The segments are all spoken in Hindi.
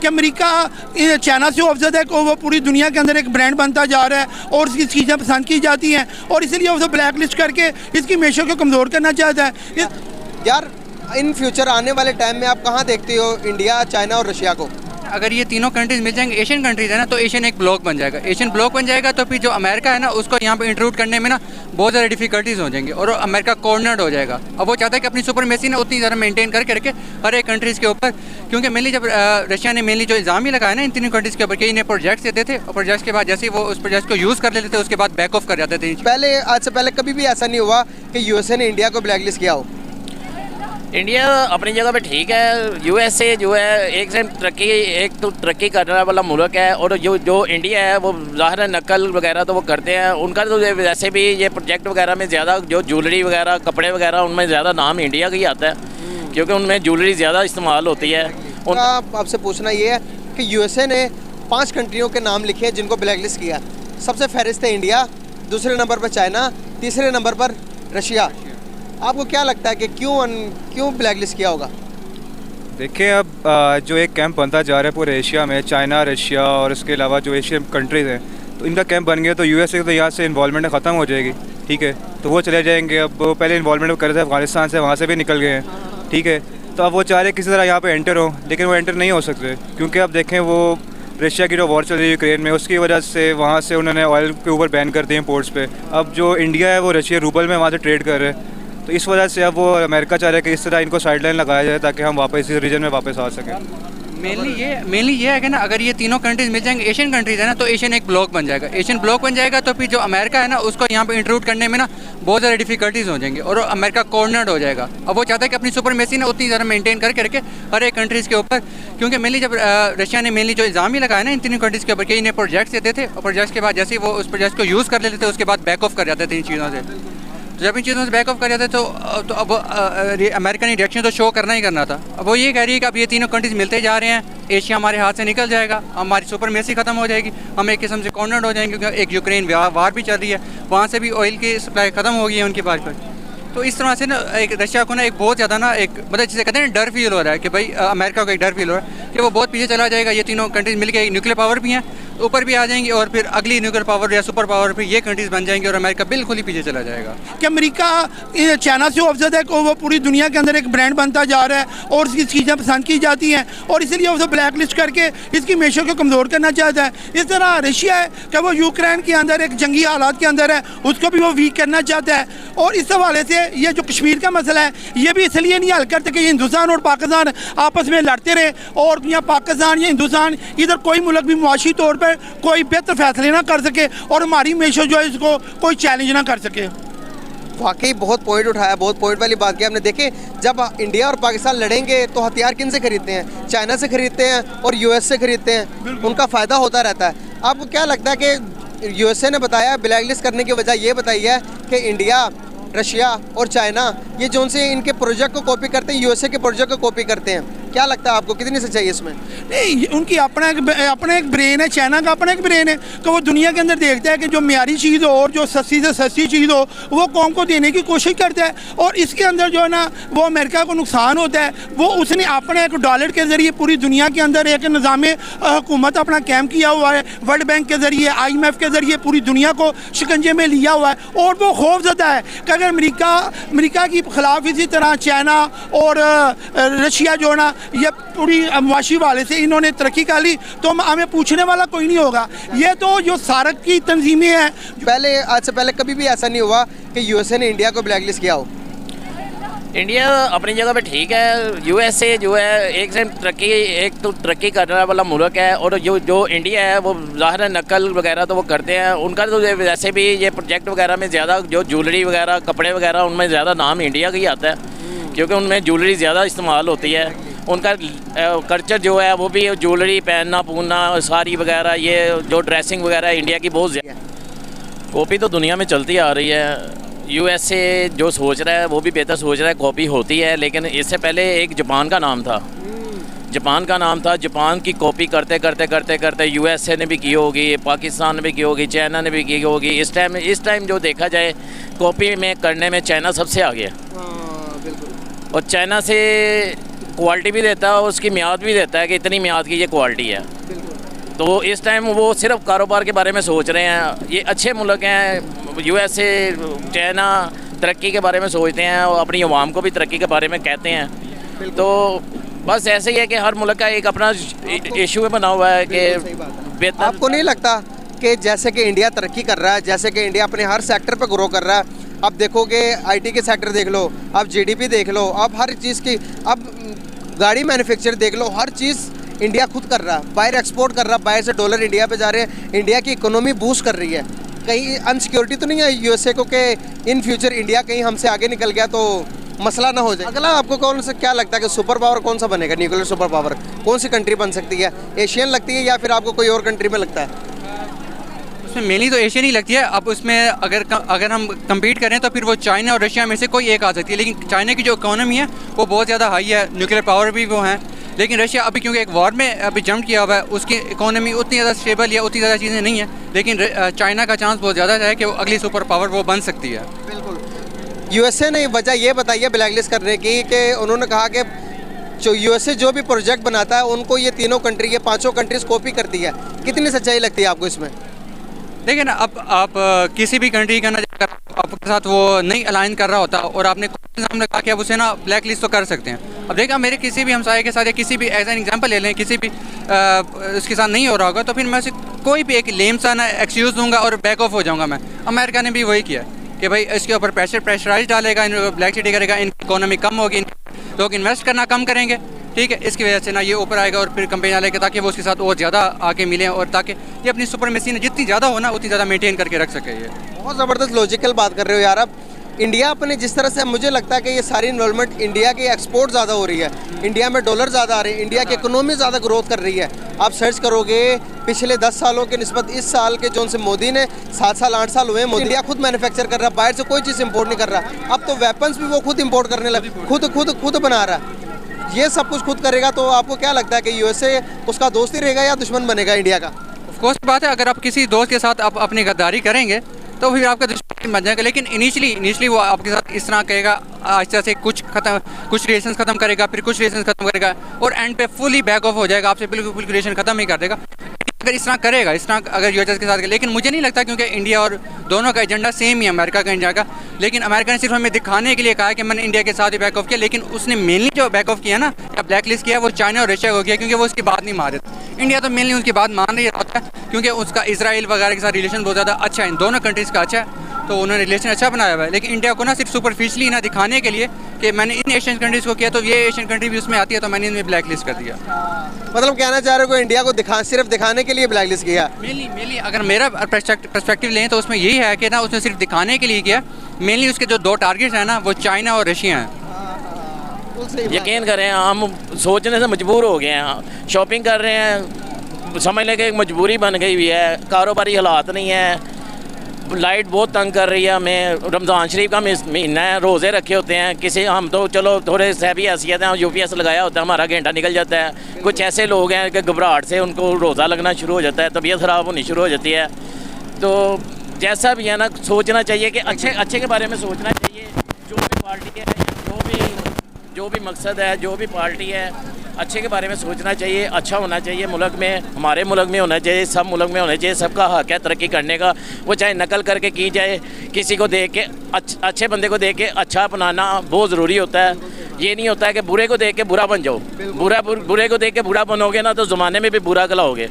कि अमेरिका चाइना से अफजद है कि वो पूरी दुनिया के अंदर एक ब्रांड बनता जा रहा है और इसकी चीज़ें पसंद की जाती हैं और इसलिए उसे ब्लैक लिस्ट करके इसकी मेशो को कमज़ोर करना चाहता है। यार इन फ्यूचर आने वाले टाइम में आप कहाँ देखते हो इंडिया, चाइना और रशिया को? अगर ये तीनों कंट्रीज मिल जाएंगे, एशियन कंट्रीज है ना, तो एशियन एक ब्लॉक बन जाएगा। एशियन ब्लॉक बन जाएगा तो फिर जो अमेरिका है ना उसको यहाँ पे इंक्लूड करने में ना बहुत ज़्यादा डिफिकल्टीज हो जाएंगी और अमेरिका कॉर्नर्ड हो जाएगा। अब वो चाहता है कि अपनी सुपरमेसी ना उतनी ज़्यादा मेंटेन करके रखे हर एक कंट्रीज़ के ऊपर, क्योंकि मेनली जब रशिया ने मेनली जो इल्ज़ाम ही लगाया ना इन तीनों कंट्रीज़ के ऊपर कि इन्हें प्रोजेक्ट्स देते थे और प्रोजेक्ट्स के बाद जैसे वो उस प्रोजेक्ट को यूज़ कर लेते थे उसके बाद बैक ऑफ कर जाते थे। पहले आज से पहले कभी भी ऐसा नहीं हुआ कि यूएसए ने इंडिया को ब्लैकलिस्ट किया हो? इंडिया अपनी जगह पे ठीक है। यूएसए जो है एक तो तरक्की करने वाला मुल्क है और जो इंडिया है वो ज़ाहिर है नकल वगैरह तो वो करते हैं। उनका तो वैसे भी ये प्रोजेक्ट वगैरह में ज़्यादा जो ज्वेलरी वगैरह कपड़े वगैरह उनमें ज़्यादा नाम इंडिया का ही आता है क्योंकि उनमें ज्वेलरी ज़्यादा इस्तेमाल होती है। आपसे पूछना ये है कि यूएसए ने 5 कंट्रियों के नाम लिखे हैं जिनको ब्लैकलिस्ट किया। सबसे फहरिस्त है इंडिया, दूसरे नंबर पर चाइना, तीसरे नंबर पर रशिया। आपको क्या लगता है कि क्यों ब्लैकलिस्ट किया होगा? देखिए अब जो एक कैंप बनता जा रहा है पूरे एशिया में, चाइना, रशिया और इसके अलावा जो एशियन कंट्रीज़ हैं, तो इनका कैंप बन गया तो यूएसए तो यहाँ से इन्वॉल्वमेंट ख़त्म हो जाएगी, ठीक है, तो वो चले जाएंगे। अब वो पहले इन्वॉल्वमेंट कर रहे थे अफगानिस्तान से, वहाँ से भी निकल गए हैं, ठीक है, तो अब वो चाह रहे किसी तरह यहाँ पर एंटर हो, लेकिन वो एंटर नहीं हो सकते क्योंकि अब देखें वो रशिया की जो वॉर चल रही है यूक्रेन में, उसकी वजह से वहाँ से उन्होंने ऑयल के ऊपर बैन कर दिए पोर्ट्स पे। अब जो इंडिया है वो रशिया रूबल में वहाँ से ट्रेड कर रहे हैं, तो इस वजह से अब वो अमेरिका चाह रहे हैं कि इस तरह इनको साइडलाइन लगाया जाए ताकि हम वापस इस रीजन में वापस आ सकें। मेनली ये है कि ना अगर ये तीनों कंट्रीज मिल जाएंगे, एशियन कंट्रीज है ना, तो एशियन एक ब्लॉक बन जाएगा। एशियन ब्लॉक बन जाएगा तो फिर जो अमेरिका है ना उसको यहाँ पे इंक्लूड करने में ना बहुत ज़्यादा डिफिकल्टीज हो जाएंगी और अमेरिका कॉर्नर्ड हो जाएगा। अब वो चाहता है कि अपनी सुपरमेसी ना उतनी ज़्यादा मेंटेन करके रखे हर एक कंट्रीज़ के ऊपर, क्योंकि मेनली जब रशिया ने मेनली जो इल्ज़ाम ही लगाया ना इन तीनों कंट्रीज़ के ऊपर कि इन्हें प्रोजेक्ट्स देते थे और प्रोजेक्ट्स के बाद जैसे वो उस प्रोजेक्ट को यूज़ कर लेते थे उसके बाद बैक ऑफ कर जाते थे इन चीज़ों से। तो जब इन चीज़ों से बैक ऑफ कर जाते तो अब अमेरिका ने रिएक्शन तो शो करना ही करना था। अब वो ये कह रही है कि अब ये तीनों कंट्रीज मिलते जा रहे हैं, एशिया हमारे हाथ से निकल जाएगा, हमारी सुपरमेसी ख़त्म हो जाएगी, हम एक किस्म से कॉर्नर्ड हो जाएंगे क्योंकि एक यूक्रेन वार भी चल रही है, वहाँ से भी ऑयल की सप्लाई ख़त्म हो गई है उनके पास पर। तो इस तरह से ना एक रशिया को ना एक बहुत ज़्यादा ना एक मतलब जिसे कहते हैं ना डर फील हो रहा है कि भाई अमेरिका को एक डर फील हो रहा है कि वो बहुत पीछे चला जाएगा। ये तीनों कंट्रीज मिलकर न्यूक्लियर पावर भी हैं, ऊपर भी आ जाएंगी और फिर अगली न्यूक्लियर पावर या सुपर पावर फिर ये कंट्रीज बन जाएंगी और अमेरिका बिल्कुल ही पीछे चला जाएगा। कि अमेरिका चाइना से अफजद है कि वो पूरी दुनिया के अंदर एक ब्रांड बनता जा रहा है और इसकी चीज़ें पसंद की जाती हैं और इसलिए उसे ब्लैक लिस्ट करके इसकी मेशो को कमज़ोर करना चाहता है। इस तरह रशिया है कि वो यूक्रेन के अंदर एक जंगी हालात के अंदर है, उसको भी वो वीक करना चाहता है। और इस हवाले से ये जो कश्मीर का मसला है ये भी इसलिए नहीं हल करते कि हिंदुस्तान और पाकिस्तान आपस में लड़ते रहे और या पाकिस्तान या हिंदुस्तान इधर कोई मुल्क भी मुआशी तौर पर कोई बेहतर फैसले ना कर सके और हमारी मेशो जो है इसको कोई चैलेंज ना कर सके। वाकई बहुत पॉइंट उठाया, बहुत पॉइंट वाली बात की आपने। देखे जब इंडिया और पाकिस्तान लड़ेंगे तो हथियार किन से खरीदते हैं? चाइना से खरीदते हैं और यूएस से खरीदते हैं, उनका फ़ायदा होता रहता है। आपको क्या लगता है कि यूएसए ने बताया ब्लैकलिस्ट करने की वजह ये बताई है कि इंडिया, रशिया और चाइना ये जो उनसे इनके प्रोजेक्ट को कॉपी करते हैं, यूएसए के प्रोजेक्ट को कॉपी करते हैं, क्या लगता है आपको कितनी सच्चाई है इसमें? नहीं, उनकी अपना एक ब्रेन है, चाइना का अपना एक ब्रेन है कि वो दुनिया के अंदर देखता है कि जो म्यारी चीज़ हो और जो सस्ती से सस्ती चीज़ हो वो कौम को देने की कोशिश करता है और इसके अंदर जो है ना वो अमेरिका को नुकसान होता है। वो उसने अपने एक डॉलर के ज़रिए पूरी दुनिया के अंदर एक निज़ाम हुकूमत अपना कैम किया हुआ है, वर्ल्ड बैंक के ज़रिए, IMF के ज़रिए पूरी दुनिया को शिकंजे में लिया हुआ है और वो खौफजदा है कि अगर अमेरिका के खिलाफ इसी तरह चाइना और रशिया जो है ना ये पूरी मुआशी वाले से इन्होंने तरक्की कर ली तो हमें पूछने वाला कोई नहीं होगा। ये तो जो सार्क की तंजीमें हैं, पहले आज से पहले कभी भी ऐसा नहीं हुआ कि यूएसए ने इंडिया को ब्लैकलिस्ट किया हो? इंडिया अपनी जगह पे ठीक है। यूएसए जो है एक तो तरक्की करने वाला मुल्क है और जो इंडिया है वो ज़ाहिर है नकल वगैरह तो वो करते हैं। उनका तो वैसे भी ये प्रोजेक्ट वगैरह में ज़्यादा जो ज्वेलरी वगैरह कपड़े वगैरह उनमें ज़्यादा नाम इंडिया का ही आता है क्योंकि उनमें ज्वेलरी ज़्यादा इस्तेमाल होती है। उनका कल्चर जो है वो भी ज्वेलरी पहनना पूनना साड़ी वगैरह ये जो ड्रेसिंग वगैरह इंडिया की बहुत ज़्यादा कॉपी तो दुनिया में चलती आ रही है। यूएसए जो सोच रहा है वो भी बेहतर सोच रहा है, कॉपी होती है, लेकिन इससे पहले एक जापान का नाम था, जापान की कॉपी करते करते यूएसए ने भी की होगी, पाकिस्तान ने भी की होगी, चाइना ने भी की होगी। इस टाइम जो देखा जाए कॉपी में करने में चाइना सबसे आगे है और चाइना से क्वालिटी भी देता है और उसकी मियाद भी देता है कि इतनी मियाद की ये क्वालिटी है। तो इस टाइम वो सिर्फ कारोबार के बारे में सोच रहे हैं। ये अच्छे मुल्क हैं, USA, चाइना तरक्की के बारे में सोचते हैं और अपनी अवाम को भी तरक्की के बारे में कहते हैं। तो बस ऐसे ही है कि हर मुल्क का एक अपना इशू बना हुआ है कि बेहतर। आपको नहीं लगता कि जैसे कि इंडिया तरक्की कर रहा है, जैसे कि इंडिया अपने हर सेक्टर पर ग्रो कर रहा है, अब देखोगे IT के सेक्टर देख लो, अब GDP देख लो, अब हर चीज़ की, अब गाड़ी मैन्युफैक्चर देख लो, हर चीज़ इंडिया खुद कर रहा है, बाहर एक्सपोर्ट कर रहा है, बाहर से डॉलर इंडिया पे जा रहे हैं, इंडिया की इकोनॉमी बूस्ट कर रही है। कहीं अनसिक्योरिटी तो नहीं है USA को कि इन फ्यूचर इंडिया कहीं हमसे आगे निकल गया तो मसला ना हो जाए? अगला आपको कौन सा क्या लगता है कि सुपर पावर कौन सा बनेगा, न्यूक्लियर सुपर पावर कौन सी कंट्री बन सकती है? एशियन लगती है या फिर आपको कोई और कंट्री में लगता है? उसमें मेनली तो एशियन ही लगती है। अब उसमें अगर हम कम्पीट करें तो फिर वो चाइना और रशिया में से कोई एक आ सकती है। लेकिन चाइना की जो इकोनॉमी है वो बहुत ज़्यादा हाई है, न्यूक्लियर पावर भी वो हैं। लेकिन रशिया अभी क्योंकि एक वॉर में अभी जंप किया हुआ है, उसकी इकोनॉमी उतनी ज़्यादा स्टेबल या उतनी ज़्यादा चीज़ें नहीं है। लेकिन चाइना का चांस बहुत ज़्यादा है कि वो अगली सुपर पावर वो बन सकती है। बिल्कुल। USA ने वजह ये बताई है ब्लैकलिस्ट करने की कि उन्होंने कहा कि जो USA जो भी प्रोजेक्ट बनाता है उनको ये तीनों कंट्री, ये पांचों कंट्रीज कॉपी करती है। कितनी सच्चाई लगती है आपको इसमें? देखिए ना, अब आप किसी भी कंट्री का ना आपके साथ वो नहीं अलाइन कर रहा होता और आपने सामने कहा कि अब उसे ना ब्लैक लिस्ट तो कर सकते हैं। अब देखा मेरे किसी भी हमसाये के साथ या किसी भी एज एन एग्जांपल ले लें, किसी भी उसके साथ नहीं हो रहा होगा तो फिर मैं उसे कोई भी एक लेम सा ना एक्सक्यूज़ दूंगा और बैक ऑफ हो जाऊंगा मैं। अमेरिका ने भी वही किया कि भाई इसके ऊपर प्रेशराइज डालेगा, ब्लैक सिटी करेगा, इनकी इकोनॉमी कम होगी, लोग इन्वेस्ट करना कम करेंगे, ठीक है। इसकी वजह से ना ये ऊपर आएगा और फिर कंपनी डालेगा ताकि वो उसके साथ और ज़्यादा आके मिलें और ताकि ये अपनी सुपरमेसी ने जितनी ज़्यादा हो ना उतनी ज़्यादा मेंटेन करके रख सके। ये बहुत ज़बरदस्त लॉजिकल बात कर रहे हो यार। अब इंडिया अपने जिस तरह से, मुझे लगता है कि ये सारी इन्वॉल्वमेंट इंडिया की एक्सपोर्ट ज़्यादा हो रही है, इंडिया में डॉलर ज़्यादा आ रहे हैं, इंडिया की इकोनॉमी ज़्यादा ग्रोथ कर रही है। आप सर्च करोगे पिछले 10 सालों के निस्बत इस साल के जो से मोदी ने 7 साल 8 साल हुए हैं, इंडिया खुद मैन्युफैक्चर कर रहा है, बाहर से कोई चीज़ इंपोर्ट नहीं कर रहा। अब तो वेपन्स भी वो खुद इंपोर्ट करने लगे, खुद बना रहा है। ये सब कुछ खुद करेगा तो आपको क्या लगता है कि USA उसका दोस्त ही रहेगा या दुश्मन बनेगा इंडिया का? ऑफ कोर्स बात है, अगर आप किसी दोस्त के साथ आप अपनी गद्दारी करेंगे तो फिर आपका दुश्मन बन जाएगा। लेकिन इनिशियली वो आपके साथ इस तरह कहेगा, आहिस्ता से कुछ रिलेशन ख़त्म करेगा, फिर कुछ रिलेशन ख़त्म करेगा और एंड पे फुली बैक ऑफ हो जाएगा, आपसे बिल्कुल रिलेशन ख़त्म ही कर देगा अगर इस तरह करेगा, इस तरह अगर US के साथ। लेकिन मुझे नहीं लगता, क्योंकि इंडिया और दोनों का एजेंडा सेम ही है, अमेरिका का इंडिया का। लेकिन अमेरिका ने सिर्फ हमें दिखाने के लिए कहा कि मैंने इंडिया के साथ ही बैक ऑफ किया, लेकिन उसने मेनली जो बैक ऑफ किया ना या ब्लैक लिस्ट किया वो चाइना और रशिया को किया, क्योंकि वो उसकी बात नहीं मान रहे। इंडिया तो मेनली उसकी बात मान रही होता है क्योंकि उसका इसराइल वगैरह के साथ रिलेशन बहुत ज़्यादा अच्छा है, इन दोनों कंट्रीज़ का अच्छा है, तो उन्होंने रिलेशन अच्छा बनाया हुआ है। लेकिन इंडिया को ना सिर्फ सुपरफिशियली ना दिखाने के लिए कि मैंने इन एशियन कंट्रीज़ को किया तो ये एशियन कंट्री भी उसमें आती है तो मैंने इनमें ब्लैक लिस्ट कर दिया। मतलब कहना चाह रहे हो इंडिया को सिर्फ दिखाने के लिए ब्लैक लिस्ट किया? मेनली अगर मेरा पर्सपेक्टिव लें तो उसमें यही है कि ना उसने सिर्फ दिखाने के लिए किया। मेनली उसके जो 2 टारगेट्स हैं ना वो चाइना और रशिया हैं। यकीन करें हम सोचने से मजबूर हो गए हैं, शॉपिंग कर रहे हैं, समझ लें कि एक मजबूरी बन गई हुई है, कारोबारी हालात नहीं है, लाइट बहुत तंग कर रही है हमें। रमज़ान शरीफ का महीना है, रोज़े रखे होते हैं, किसी हम तो चलो थोड़े सहबी हैसियत हैं, UPS लगाया होता है, हमारा घंटा निकल जाता है। कुछ ऐसे लोग हैं कि घबराहट से उनको रोज़ा लगना शुरू हो जाता है, तबीयत ख़राब होनी शुरू हो जाती है। तो जैसा भी है ना, सोचना चाहिए कि अच्छे के बारे में सोचना चाहिए। जो भी पार्टी है, जो भी मकसद है, जो भी पार्टी है, अच्छे के बारे में सोचना चाहिए। अच्छा होना चाहिए मुल्क में, हमारे मुल्क में होना चाहिए, सब मुल्क में होना चाहिए, सबका हक है तरक्की करने का। वो चाहे नकल करके की जाए, किसी को देख के अच्छे बंदे को देख के अच्छा अपनाना बहुत ज़रूरी होता है। ये नहीं होता है कि बुरे को देख के बुरा बन जाओ, बुरे को देख के बुरा बनोगे ना तो ज़माने में भी बुरा कहलाओगे।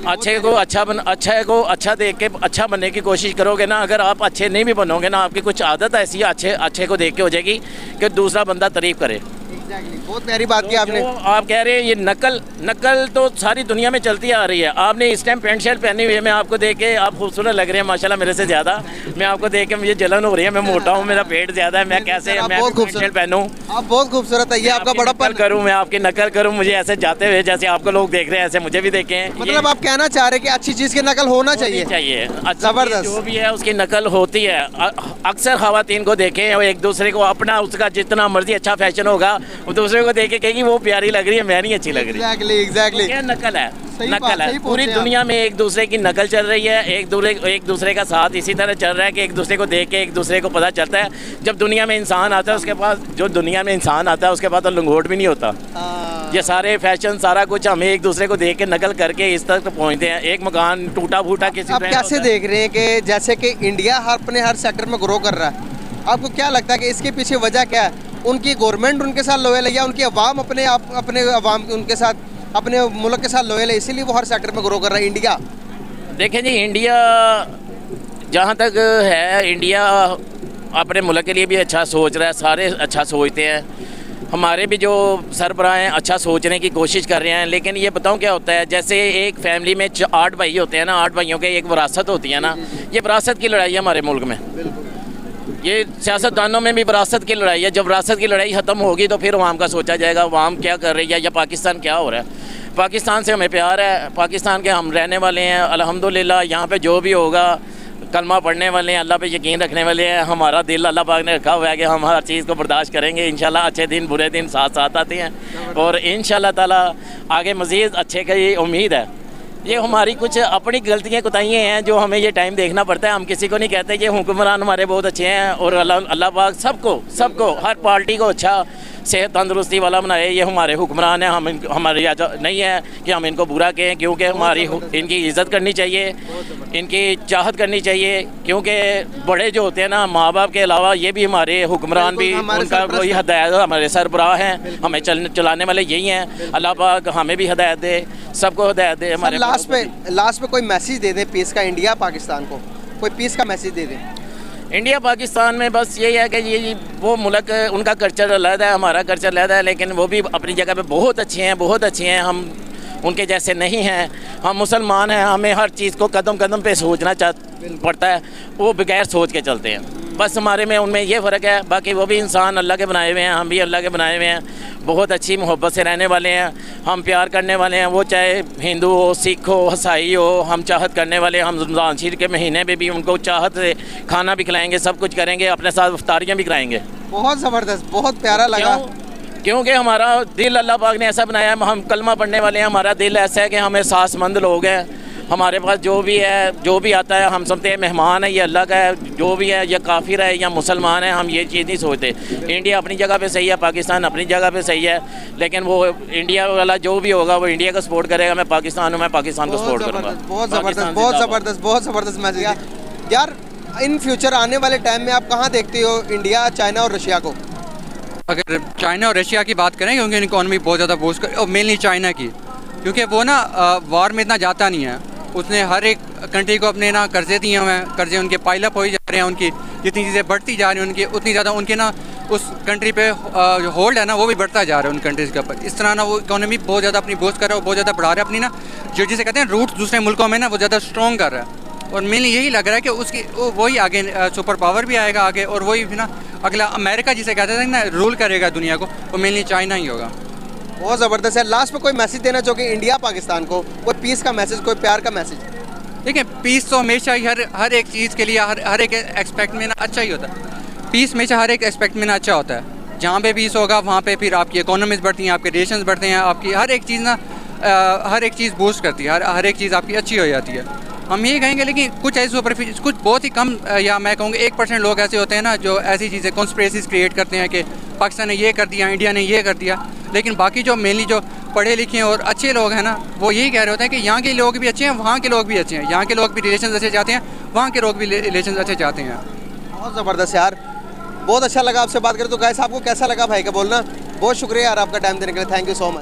अच्छे को अच्छा देख के अच्छा बनने की कोशिश करोगे ना, अगर आप अच्छे नहीं भी बनोगे ना, आपकी कुछ आदत ऐसी अच्छे को देख के हो जाएगी कि दूसरा बंदा तारीफ़ करे। बहुत प्यारी बात की आपने। तो आप कह रहे हैं ये नकल तो सारी दुनिया में चलती आ रही है। आपने इस टाइम पैंट शर्ट पहनी हुई है, मैं आपको देख के आप खूबसूरत लग रहे हैं माशाल्लाह मेरे से ज़्यादा। मैं आपको देख के मुझे जलन हो रही है, मैं मोटा हूँ, मेरा पेट ज़्यादा है, मैं कैसे पैंट शर्ट पहनूँ? आप बहुत खूबसूरत है, ये आपका बड़ापन करूँ, मैं आपकी नकल करूँ, मुझे ऐसे जाते हुए जैसे आपको लोग देख रहे हैं ऐसे मुझे भी देखें। मतलब आप कहना चाह रहे हैं कि अच्छी चीज़ की नकल होना चाहिए? ज़बरदस्त, जो भी है उसकी नकल होती है। अक्सर खवातीन को देखें और एक दूसरे को अपना, उसका जितना मर्जी अच्छा फैशन होगा वो दूसरे को देख के कहेगी वो प्यारी लग रही है, मैं नहीं अच्छी लग रही। एग्जैक्टली क्या नकल है? सही बात, नकल सही है। बोलते पूरी हैं आप। दुनिया में एक दूसरे की नकल चल रही है, एक दूसरे का साथ इसी तरह चल रहा है कि एक दूसरे को देख के एक दूसरे को पता चलता है। जब दुनिया में इंसान आता है उसके पास, जो दुनिया में इंसान आता है उसके पास तो लंगोट भी नहीं होता। ये सारे फैशन सारा कुछ हमें एक दूसरे को देख के नकल करके इस तक पहुँचते हैं। एक मकान टूटा फूटा किसी आप तरह कैसे होता है। देख रहे हैं कि जैसे कि इंडिया अपने हर सेक्टर में ग्रो कर रहा है, आपको क्या लगता है कि इसके पीछे वजह क्या है? उनकी गवर्नमेंट उनके साथ लॉयल है या उनकी अवाम अपने अवाम उनके साथ, अपने मुल्क के साथ लॉयल है, इसीलिए वो हर सेक्टर में ग्रो कर रहा है इंडिया? देखें जी, इंडिया जहाँ तक है, इंडिया अपने मुल्क के लिए भी अच्छा सोच रहा है, सारे अच्छा सोचते हैं। हमारे भी जो सरबराह हैं अच्छा सोचने की कोशिश कर रहे हैं। लेकिन ये बताऊं क्या होता है, जैसे एक फैमिली में 8 भाई होते हैं ना, 8 भाइयों के एक विरासत होती है ना, ये विरासत की लड़ाई है हमारे मुल्क में। ये सियासतदानों में भी विरासत की लड़ाई है। जब विरासत की लड़ाई ख़त्म होगी तो फिर अवाम का सोचा जाएगा अवाम क्या कर रही है या पाकिस्तान क्या हो रहा है। पाकिस्तान से हमें प्यार है, पाकिस्तान के हम रहने वाले हैं अल्हम्दुलिल्लाह। यहाँ पे जो भी होगा, कलमा पढ़ने वाले हैं, अल्लाह पे यकीन रखने वाले हैं। हमारा दिल अल्लाह पाक ने रखा हुआ है कि हम हर चीज़ को बर्दाश्त करेंगे। इंशाल्लाह अच्छे दिन बुरे दिन साथ साथ आते हैं और इंशाल्लाह ताला आगे मज़ीद अच्छे की उम्मीद है। ये हमारी कुछ अपनी गलतियाँ कोताहियाँ हैं जो हमें ये टाइम देखना पड़ता है। हम किसी को नहीं कहते। ये हुक्मरान हमारे बहुत अच्छे हैं और अल्लाह पाक सबको हर पार्टी को अच्छा सेहत तंदुरुस्ती वाला बनाए। ये हमारे हुक्मरान हैं, हम हमारी नहीं है कि हम इनको बुरा कहें, क्योंकि हमारी इनकी इज़्ज़त करनी चाहिए, इनकी चाहत करनी चाहिए। क्योंकि बड़े जो होते हैं ना, माँ बाप के अलावा ये भी हमारे हुक्मरान भी, उनका कोई हदायत, हमारे सरबराह हैं, हमें चलाने वाले यही हैं। अल्लाह पाक हमें भी हदायत दे, सबको हदायत दे। हमारे लास्ट पे कोई मैसेज दे दें पीस का, इंडिया पाकिस्तान को कोई पीस का मैसेज दे दें। इंडिया पाकिस्तान में बस यही है कि ये वो मुल्क, उनका कल्चर अलग है, हमारा कल्चर अलग है, लेकिन वो भी अपनी जगह पे बहुत अच्छे हैं, बहुत अच्छे हैं। हम उनके जैसे नहीं हैं। हम मुसलमान हैं, हमें हर चीज़ को कदम कदम पे सोचना पड़ता है। वो बगैर सोच के चलते हैं। बस हमारे में उनमें ये फ़र्क है। बाकी वो भी इंसान अल्लाह के बनाए हुए हैं, हम भी अल्लाह के बनाए हुए हैं। बहुत अच्छी मोहब्बत से रहने वाले हैं, हम प्यार करने वाले हैं। वो चाहे हिंदू हो, सिख हो, ईसाई हो, हम चाहत करने वाले। हम रमज़ान शरीफ के महीने में भी उनको चाहत से खाना भी खिलाएँगे, सब कुछ करेंगे, अपने साथ इफ्तारियाँ भी कराएँगे। बहुत ज़बरदस्त, बहुत प्यारा लगा। क्योंकि हमारा दिल अल्लाह पाक ने ऐसा बनाया है, हम कलमा पढ़ने वाले हैं। हमारा दिल ऐसा है कि हम एहसासमंद लोग हैं। हमारे पास जो भी है, जो भी आता है, हम समझते हैं मेहमान है, ये अल्लाह का है। जो भी है, या काफिर है या मुसलमान है, हम ये चीज़ नहीं सोचते। इंडिया अपनी जगह पे सही है, पाकिस्तान अपनी जगह पे सही है, लेकिन वो इंडिया वाला जो भी होगा वो इंडिया का सपोर्ट करेगा। मैं पाकिस्तान हूँ, मैं पाकिस्तान को सपोर्ट करूँगा। बहुत ज़बरदस्त, बहुत ज़बरदस्त, बहुत ज़बरदस्त मैसेज यार। इन फ्यूचर आने वाले टाइम में आप कहाँ देखते हो इंडिया, चाइना और रशिया को? अगर चाइना और रशिया की बात करें, क्योंकि इकोनॉमी बहुत ज़्यादा बूस्ट कर, और मेनली चाइना की, क्योंकि वो ना वार में इतना जाता नहीं है। उसने हर एक कंट्री को अपने ना कर्जे दिए हुए हैं, कर्जे उनके पाइलअप हो ही जा रहे हैं। उनकी जितनी चीज़ें बढ़ती जा रही हैं, उनकी उतनी ज़्यादा उनके ना उस कंट्री पे जो होल्ड है ना, वो भी बढ़ता जा रहा है उन कंट्रीज़ के ऊपर। इस तरह ना वो इकोनॉमी बहुत ज़्यादा अपनी बूस्ट कर रहा है, बहुत ज़्यादा बढ़ा रहा है अपनी ना, जो जिसे कहते हैं रूट्स दूसरे मुल्कों में ना, वो ज़्यादा स्ट्रॉन्ग कर रहा है। और मेनली यही लग रहा है कि उसकी वही आगे सुपर पावर भी आएगा आगे, और वही भी ना अगला अमेरिका जिसे कहते थे ना रूल करेगा दुनिया को, वो मेनली चाइना ही होगा। बहुत ज़बरदस्त है। लास्ट में कोई मैसेज देना चाहोगे इंडिया पाकिस्तान को? कोई पीस का मैसेज, कोई प्यार का मैसेज? देखिए, पीस तो हमेशा ही हर एक चीज़ के लिए हर एक एस्पेक्ट में ना अच्छा ही होता है। पीस हमेशा हर एक एस्पेक्ट में ना अच्छा होता है। जहाँ पे पीस होगा वहाँ पे फिर आपकी इकोनॉमीज बढ़ती हैं, आपके रिलेशंस बढ़ते हैं, आपकी हर एक चीज़ ना हर एक चीज़ बूस्ट करती है, हर एक चीज़ आपकी अच्छी हो जाती है। हम ये कहेंगे, लेकिन कुछ ऐसे सुपरफिशियल, कुछ बहुत ही कम, या मैं कहूँगा 1% लोग ऐसे होते हैं ना जो ऐसी चीज़ें कॉन्स्पिरेसीज क्रिएट करते हैं कि पाकिस्तान ने ये कर दिया, इंडिया ने ये कर दिया। लेकिन बाकी जो मेनली जो पढ़े लिखे और अच्छे लोग हैं ना, वो यही कह रहे होते हैं कि यहाँ के लोग भी अच्छे हैं, वहाँ के लोग भी अच्छे हैं, यहाँ के लोग भी रिलेशन अच्छे चाहते हैं, वहाँ के लोग भी रिलेशन अच्छे चाहते हैं। बहुत ज़बरदस्त यार, बहुत अच्छा लगा आपसे बात करें। तो गाइस, आपको कैसा लगा भाई का बोलना? बहुत शुक्रिया यार आपका टाइम देने के लिए, थैंक यू सो मच।